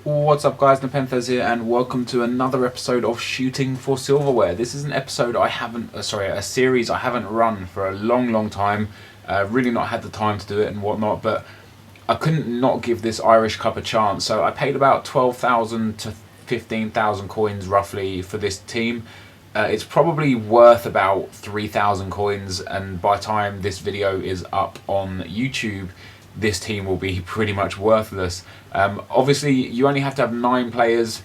What's up guys, NepentheZ here and welcome to another episode of Shooting for Silverware. This is an episode I haven't, a series I haven't run for a long time. Really not had the time to do it and whatnot, but I couldn't not give this Irish Cup a chance. So I paid about 12,000 to 15,000 coins roughly for this team. It's probably worth about 3,000 coins, and by the time this video is up on YouTube, this team will be pretty much worthless. Obviously, you only have to have 9 players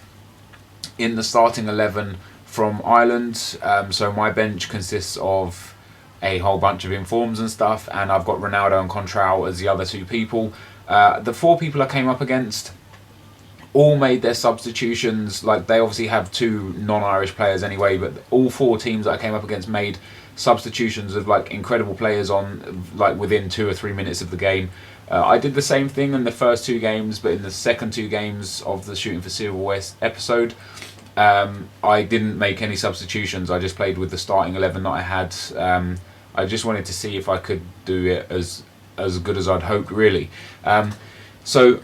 in the starting 11 from Ireland. So my bench consists of a whole bunch of informs and stuff, and I've got Ronaldo and Contral as the other 2 people. The 4 people I came up against all made their substitutions. Like, they obviously have 2 non-Irish players anyway, but all 4 teams that I came up against made substitutions of like incredible players on like within 2 or 3 minutes of the game. I did the same thing in the first 2 games, but in the second 2 games of the Shooting for Silverware episode, I didn't make any substitutions. I just played with the starting 11 that I had. I just wanted to see if I could do it as good as I'd hoped, really. So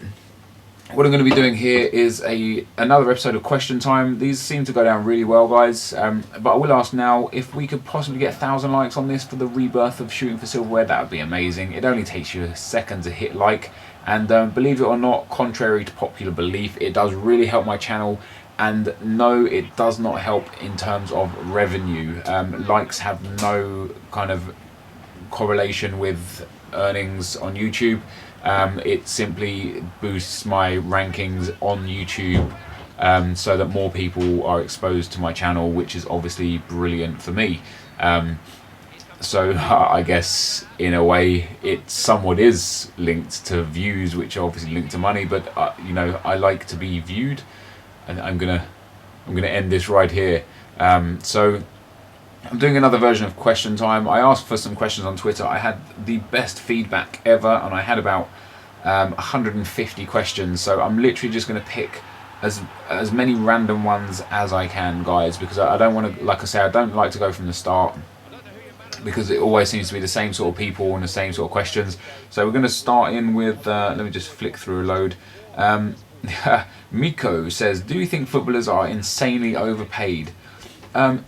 what I'm going to be doing here is another episode of Question Time. These seem to go down really well, guys. But I will ask now, if we could possibly get 1,000 likes on this for the rebirth of Shooting for Silverware, that would be amazing. It only takes you a second to hit like. And believe it or not, contrary to popular belief, it does really help my channel. And no, it does not help in terms of revenue. Likes have no kind of correlation with earnings on YouTube. It simply boosts my rankings on YouTube, so that more people are exposed to my channel, which is obviously brilliant for me. So I guess in a way it somewhat is linked to views, which are obviously linked to money, but you know, I like to be viewed, and I'm gonna end this right here. So I'm doing another version of Question Time. I asked for some questions on Twitter. I had the best feedback ever, and I had about 150 questions. So I'm literally just going to pick as many random ones as I can, guys, because I don't want to, like I say, I don't like to go from the start, because it always seems to be the same sort of people and the same sort of questions. So we're going to start in with, let me just flick through a load. Miko says, do you think footballers are insanely overpaid?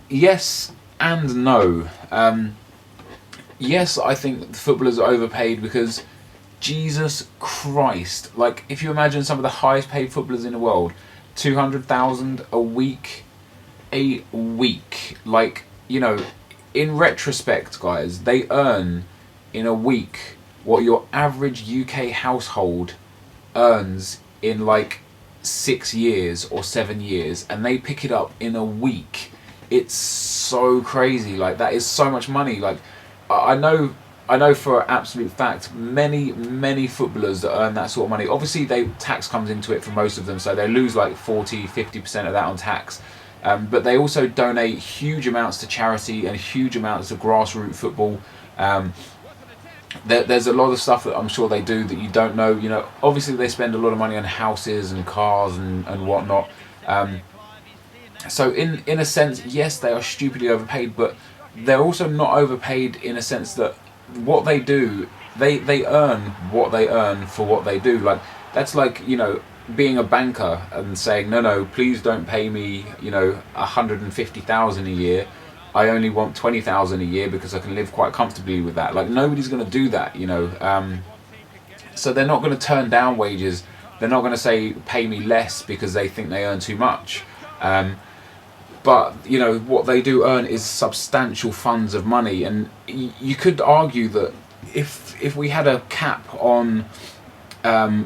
Yes and no. Yes, I think footballers are overpaid because, Jesus Christ, like, if you imagine some of the highest paid footballers in the world, 200,000 a week, like, you know, in retrospect, guys, they earn in a week what your average UK household earns in like 6 years or 7 years, and they pick it up in a week. It's so crazy. Like, that is so much money. Like, I know for an absolute fact many footballers that earn that sort of money, obviously tax comes into it for most of them, so they lose like 40-50% of that on tax, but they also donate huge amounts to charity and huge amounts to grassroots football. There's a lot of stuff that I'm sure they do that you don't know. You know, obviously they spend a lot of money on houses and cars and whatnot. So in a sense, yes, they are stupidly overpaid, but they're also not overpaid in a sense that what they do, they earn what they earn for what they do. Like, that's like, you know, being a banker and saying, no, please don't pay me, you know, 150,000 a year. I only want 20,000 a year because I can live quite comfortably with that. Like, nobody's going to do that, you know. So they're not going to turn down wages. They're not going to say pay me less because they think they earn too much. But, you know, what they do earn is substantial funds of money. And you could argue that if we had a cap on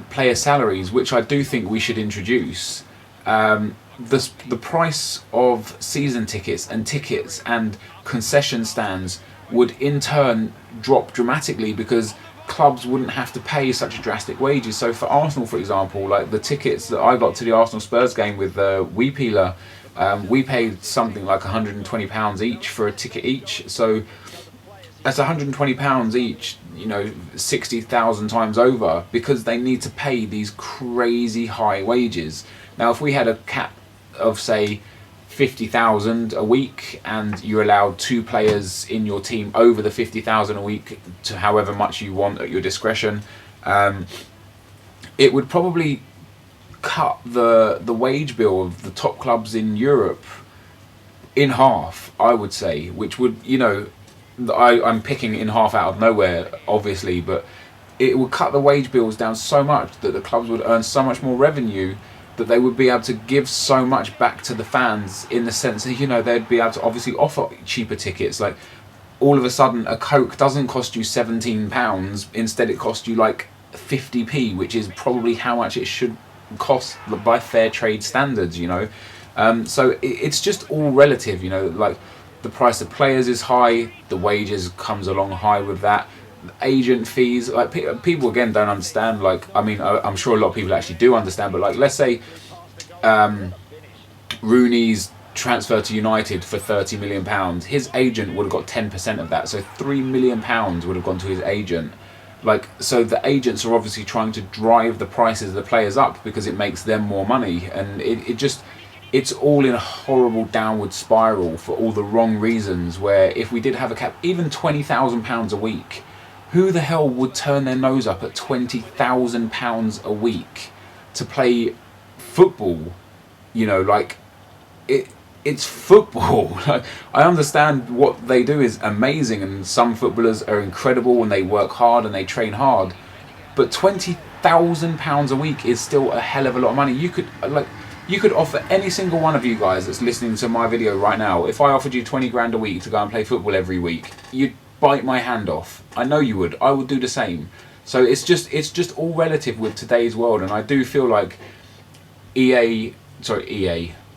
player salaries, which I do think we should introduce, the price of season tickets and concession stands would in turn drop dramatically, because clubs wouldn't have to pay such drastic wages. So for Arsenal, for example, like the tickets that I got to the Arsenal Spurs game with Weepeeler, we paid something like £120 each for a ticket each. So that's £120 each, you know, 60,000 times over, because they need to pay these crazy high wages. Now, if we had a cap of, say, 50,000 a week, and you're allowed 2 players in your team over the 50,000 a week to however much you want at your discretion, it would probably cut the wage bill of the top clubs in Europe in half, I would say, which would, you know, I'm picking in half out of nowhere, obviously, but it would cut the wage bills down so much that the clubs would earn so much more revenue, that they would be able to give so much back to the fans, in the sense that, you know, they'd be able to obviously offer cheaper tickets. Like, all of a sudden a Coke doesn't cost you £17, instead it costs you like 50p, which is probably how much it should cost by fair trade standards, you know. So it's just all relative, you know. Like, the price of players is high, the wages comes along high with that, agent fees, like people again don't understand. Like, I mean, I'm sure a lot of people actually do understand, but like, let's say Rooney's transfer to United for £30 million, his agent would have got 10% of that, so £3 million would have gone to his agent. Like, so the agents are obviously trying to drive the prices of the players up because it makes them more money, and it's all in a horrible downward spiral for all the wrong reasons. Where if we did have a cap, even £20,000 a week, who the hell would turn their nose up at £20,000 a week to play football? You know, like, it's football. Like, I understand what they do is amazing, and some footballers are incredible and they work hard and they train hard, but £20,000 a week is still a hell of a lot of money. You could offer any single one of you guys that's listening to my video right now, if I offered you 20 grand a week to go and play football every week, you'd bite my hand off. I know you would. I would do the same. So it's just all relative with today's world, and I do feel like EA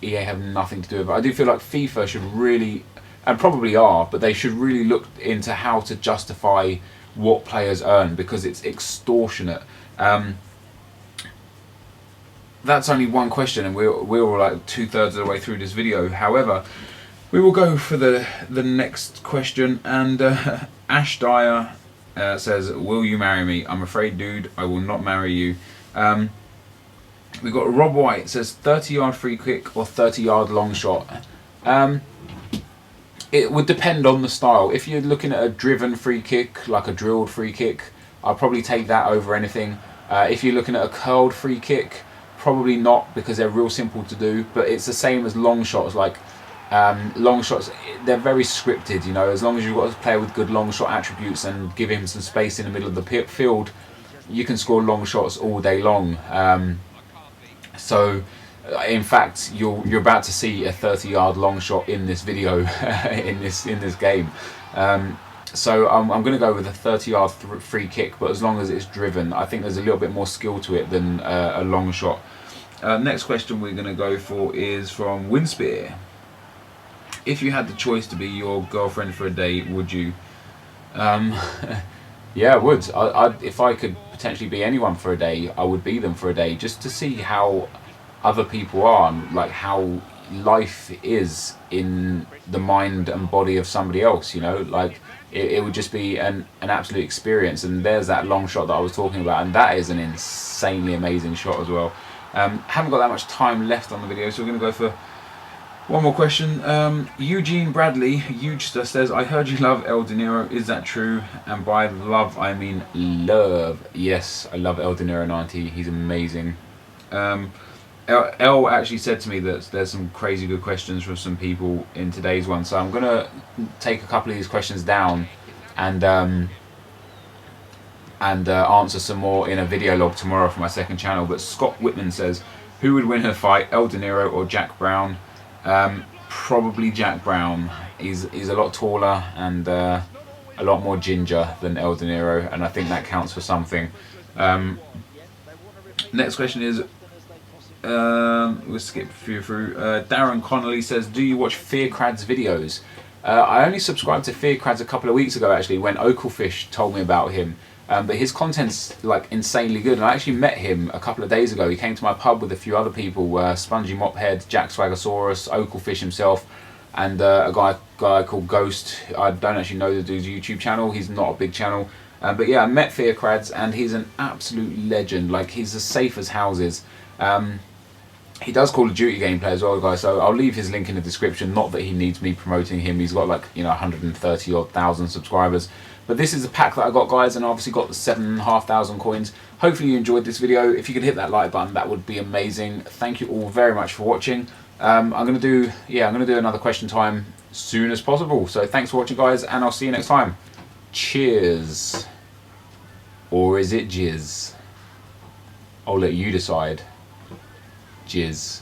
have nothing to do with it. I do feel like FIFA should really, and probably are, but they should really look into how to justify what players earn, because it's extortionate. That's only one question, and we're like 2/3 of the way through this video. However, we will go for the next question, and Ash Dyer says, "Will you marry me?" I'm afraid, dude, I will not marry you. We've got Rob White, says 30-yard free kick or 30-yard long shot. It would depend on the style. If you're looking at a driven free kick, like a drilled free kick, I'll probably take that over anything. If you're looking at a curled free kick, probably not, because they're real simple to do. But it's the same as long shots. Like, long shots, they're very scripted, you know. As long as you've got a player with good long shot attributes and give him some space in the middle of the field, you can score long shots all day long. So in fact, you're about to see a 30-yard long shot in this video, in this game. So I'm going to go with a 30-yard free kick, but as long as it's driven, I think there's a little bit more skill to it than a long shot. Next question we're going to go for is from Winspear. If you had the choice to be your girlfriend for a day, would you? Yeah, I would. If I could potentially be anyone for a day, I would be them for a day, just to see how other people are, and like how life is in the mind and body of somebody else, you know. Like, it would just be an absolute experience. And there's that long shot that I was talking about, and that is an insanely amazing shot as well. Haven't got that much time left on the video, so we're going to go for one more question. Eugene Bradley, Hugester, says, I heard you love El De Niro. Is that true? And by love, I mean love. Yes, I love El De Niro 90. He's amazing. El actually said to me that there's some crazy good questions from some people in today's one. So I'm going to take a couple of these questions down and answer some more in a video log tomorrow for my second channel. But Scott Whitman says, who would win a fight, El De Niro or Jack Brown? Probably Jack Brown. He's a lot taller and a lot more ginger than El De Niro, and I think that counts for something. Next question is, we'll skip a few through. Darren Connolly says, do you watch Fearcrad's videos? I only subscribed to Fearcrad's a couple of weeks ago, actually, when Oakelfish told me about him. But his content's like insanely good, and I actually met him a couple of days ago. He came to my pub with a few other people, Spongy Mophead, Jack Swaggosaurus, Oakelfish himself, and a guy called Ghost. I don't actually know the dude's YouTube channel. He's not a big channel, but yeah, I met Fearcrads, and he's an absolute legend. Like, he's as safe as houses. He does Call of Duty gameplay as well, guys, so I'll leave his link in the description. Not that he needs me promoting him. He's got, like, you know, 130 odd thousand subscribers. But this is a pack that I got, guys, and I obviously got the 7,500 coins. Hopefully you enjoyed this video. If you could hit that like button, that would be amazing. Thank you all very much for watching. I'm gonna do another question time as soon as possible. So thanks for watching, guys, and I'll see you next time. Cheers. Or is it jizz? I'll let you decide. Jizz.